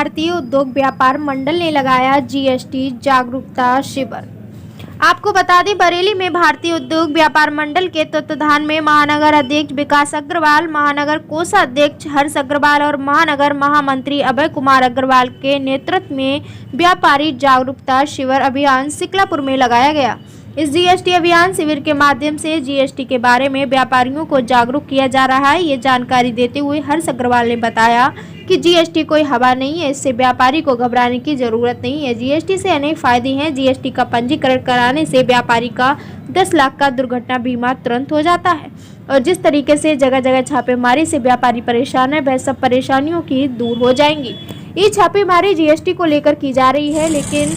भारतीय उद्योग व्यापार मंडल ने लगाया जीएसटी जागरूकता शिविर। आपको बता दें, बरेली में भारतीय उद्योग व्यापार मंडल के तत्वाधान में महानगर अध्यक्ष विकास अग्रवाल, महानगर कोषाध्यक्ष हर्ष अग्रवाल और महानगर महामंत्री अभय कुमार अग्रवाल के नेतृत्व में व्यापारी जागरूकता शिविर अभियान सिकलापुर में लगाया गया। इस जीएसटी अभियान शिविर के माध्यम से जीएसटी के बारे में व्यापारियों को जागरूक किया जा रहा है। ये जानकारी देते हुए हर्ष अग्रवाल ने बताया कि जीएसटी कोई हवा नहीं है, इससे व्यापारी को घबराने की जरूरत नहीं है। जीएसटी से अनेक फायदे हैं। जीएसटी का पंजीकरण कराने से व्यापारी का 10 लाख का दुर्घटना बीमा तुरंत हो जाता है और जिस तरीके से जगह जगह छापेमारी से व्यापारी परेशान है, वह सब परेशानियों की दूर हो जाएंगी। ये छापेमारी जीएसटी को लेकर की जा रही है, लेकिन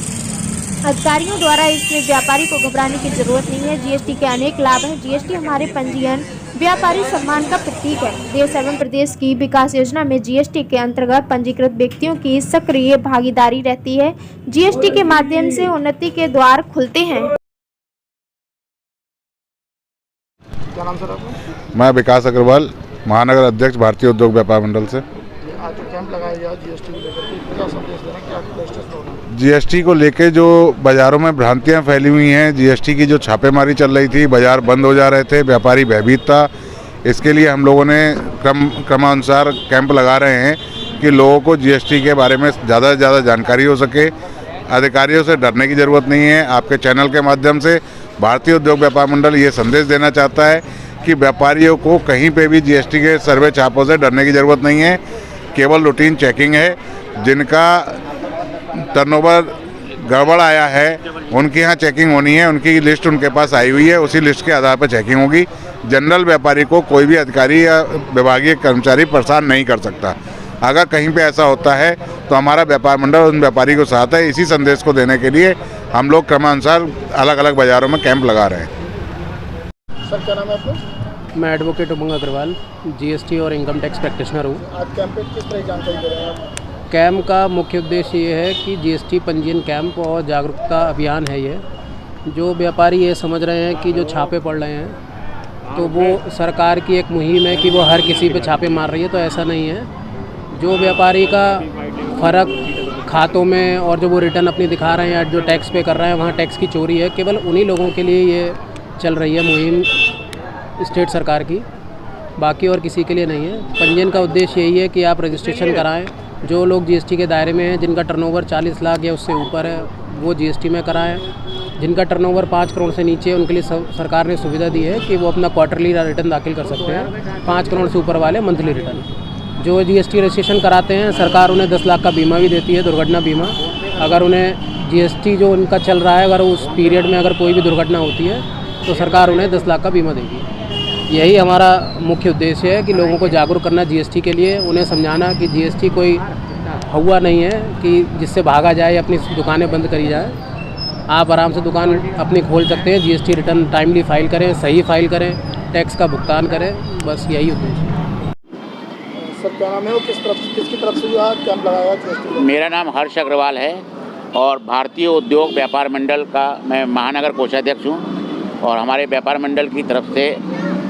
अधिकारियों द्वारा इसमें व्यापारी को घबराने की जरूरत नहीं है। जीएसटी के अनेक लाभ हैं। जीएसटी हमारे पंजीयन व्यापारी सम्मान का प्रतीक है। देश एवं प्रदेश की विकास योजना में जीएसटी के अंतर्गत पंजीकृत व्यक्तियों की सक्रिय भागीदारी रहती है। जीएसटी के माध्यम से उन्नति के द्वार खुलते हैं। क्या नाम सर आपका? मैं विकास अग्रवाल, महानगर अध्यक्ष भारतीय उद्योग व्यापार मंडल से। आज जो कैंप लगाया गया जीएसटी को लेकर के क्या संदेश देना, क्या प्रॉब्लम? जीएसटी को लेके जो बाज़ारों में भ्रांतियां फैली हुई हैं, जीएसटी की जो छापेमारी चल रही थी, बाज़ार बंद हो जा रहे थे, व्यापारी भयभीत था। इसके लिए हम लोगों ने क्रमानुसार कैंप लगा रहे हैं कि लोगों को जीएसटी के बारे में ज़्यादा से ज़्यादा जानकारी हो सके। अधिकारियों से डरने की ज़रूरत नहीं है। आपके चैनल के माध्यम से भारतीय उद्योग व्यापार मंडल ये संदेश देना चाहता है कि व्यापारियों को कहीं पे भी जीएसटी के सर्वे छापों से डरने की ज़रूरत नहीं है। केवल रूटीन चेकिंग है। जिनका टर्नओवर गड़बड़ आया है उनके यहाँ चेकिंग होनी है। उनकी लिस्ट उनके पास आई हुई है, उसी लिस्ट के आधार पर चेकिंग होगी। जनरल व्यापारी को कोई भी अधिकारी या विभागीय कर्मचारी परेशान नहीं कर सकता। अगर कहीं पे ऐसा होता है तो हमारा व्यापार मंडल उन व्यापारी को साथ है। इसी संदेश को देने के लिए हम लोग क्रमानुसार अलग अलग बाज़ारों में कैंप लगा रहे हैं। सर क्या नाम है आपका? मैं एडवोकेट उमंग अग्रवाल, जीएसटी और इनकम टैक्स प्रैक्टिशनर हूँ। आज कैंप पे किस तरह की जानकारी दे रहे हैं आप? कैंप का मुख्य उद्देश्य ये है कि जीएसटी पंजीयन कैंप और जागरूकता अभियान है। ये जो व्यापारी ये समझ रहे हैं कि जो छापे पड़ रहे हैं तो वो सरकार की एक मुहिम है कि वो हर किसी पे छापे मार रही है, तो ऐसा नहीं है। जो व्यापारी का फ़र्क खातों में और जो वो रिटर्न अपनी दिखा रहे हैं या जो टैक्स पे कर रहे हैं वहाँ टैक्स की चोरी है, केवल उन्हीं लोगों के लिए ये चल रही है मुहिम स्टेट सरकार की, बाकी और किसी के लिए नहीं है। पंजीयन का उद्देश्य यही है कि आप रजिस्ट्रेशन कराएं। जो लोग जीएसटी के दायरे में हैं, जिनका टर्नओवर 40 लाख या उससे ऊपर है, वो जीएसटी में कराएं। जिनका टर्नओवर 5 करोड़ से नीचे है, उनके लिए सरकार ने सुविधा दी है कि वो अपना क्वार्टरली रिटर्न दाखिल कर सकते हैं। 5 करोड़ से ऊपर वाले मंथली रिटर्न। जो जीएसटी रजिस्ट्रेशन कराते हैं, सरकार उन्हें 10 लाख का बीमा भी देती है, दुर्घटना बीमा। अगर उन्हें जीएसटी जो उनका चल रहा है, अगर उस पीरियड में अगर कोई भी दुर्घटना होती है तो सरकार उन्हें 10 लाख का बीमा देगी। यही हमारा मुख्य उद्देश्य है कि लोगों को जागरूक करना जीएसटी के लिए, उन्हें समझाना कि जीएसटी कोई हुआ नहीं है कि जिससे भागा जाए या अपनी दुकानें बंद करी जाए। आप आराम से दुकान अपनी खोल सकते हैं। जीएसटी रिटर्न टाइमली फाइल करें, सही फाइल करें, टैक्स का भुगतान करें, बस यही उद्देश्य है। सर क्या नाम है और किसकी तरफ से जो आज कैंप लगाया जीएसटी? मेरा नाम हर्ष अग्रवाल है और भारतीय उद्योग व्यापार मंडल का मैं महानगर कोषाध्यक्ष हूँ। और हमारे व्यापार मंडल की तरफ से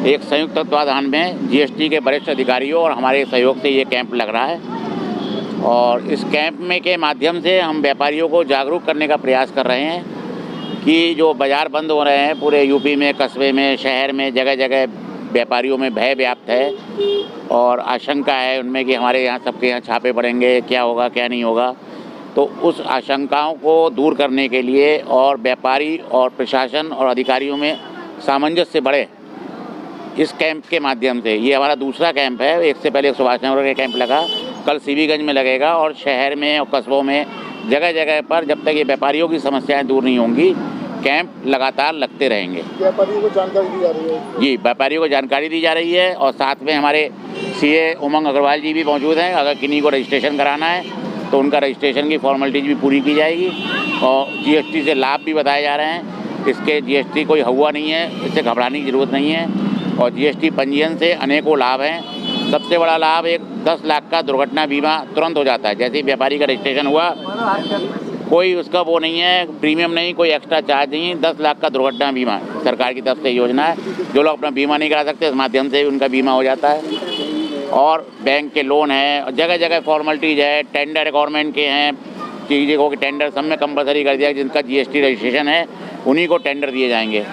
एक संयुक्त तत्वाधान में जीएसटी के वरिष्ठ अधिकारियों और हमारे सहयोग से ये कैंप लग रहा है। और इस कैंप में के माध्यम से हम व्यापारियों को जागरूक करने का प्रयास कर रहे हैं कि जो बाज़ार बंद हो रहे हैं पूरे यूपी में, कस्बे में, शहर में, जगह जगह व्यापारियों में भय व्याप्त है और आशंका है उनमें कि हमारे यहाँ सबके यहाँ छापे पड़ेंगे, क्या होगा क्या नहीं होगा। तो उस आशंकाओं को दूर करने के लिए और व्यापारी और प्रशासन और अधिकारियों में सामंजस्य बढ़े, इस कैंप के माध्यम से ये हमारा दूसरा कैंप है। एक से पहले सुभाष नगर का कैंप लगा, कल सीबीगंज में लगेगा और शहर में और कस्बों में जगह जगह पर जब तक ये व्यापारियों की समस्याएं दूर नहीं होंगी कैंप लगातार लगते रहेंगे। व्यापारियों को जानकारी दी जा रही है? जी, व्यापारियों को जानकारी दी जा रही है और साथ में हमारे सीए उमंग अग्रवाल जी भी मौजूद हैं। अगर किन्हीं को रजिस्ट्रेशन कराना है तो उनका रजिस्ट्रेशन की फॉर्मेलिटीज भी पूरी की जाएगी और जीएसटी से लाभ भी बताए जा रहे हैं। इसके जीएसटी कोई हुआ नहीं है, इससे घबराने की ज़रूरत नहीं है और जीएसटी पंजीयन से अनेकों लाभ हैं। सबसे बड़ा लाभ एक 10 लाख का दुर्घटना बीमा तुरंत हो जाता है। जैसे ही व्यापारी का रजिस्ट्रेशन हुआ, कोई उसका वो नहीं है, प्रीमियम नहीं, कोई एक्स्ट्रा चार्ज नहीं। 10 लाख का दुर्घटना बीमा सरकार की तरफ से योजना है। जो लोग अपना बीमा नहीं करा सकते, इस माध्यम से उनका बीमा हो जाता है। और बैंक के लोन हैं, जगह जगह फॉर्मेलिटीज़ है, टेंडर गवर्नमेंट के हैं, चीज़ों को कि टेंडर सब में कंपलसरी कर दिया, जिनका जीएसटी रजिस्ट्रेशन है उन्हीं को टेंडर दिए जाएंगे।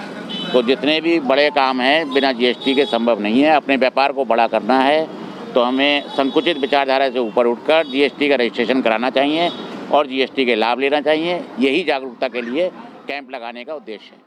तो जितने भी बड़े काम हैं बिना जीएसटी के संभव नहीं है। अपने व्यापार को बड़ा करना है तो हमें संकुचित विचारधारा से ऊपर उठकर जीएसटी का रजिस्ट्रेशन कराना चाहिए और जीएसटी के लाभ लेना चाहिए। यही जागरूकता के लिए कैंप लगाने का उद्देश्य है।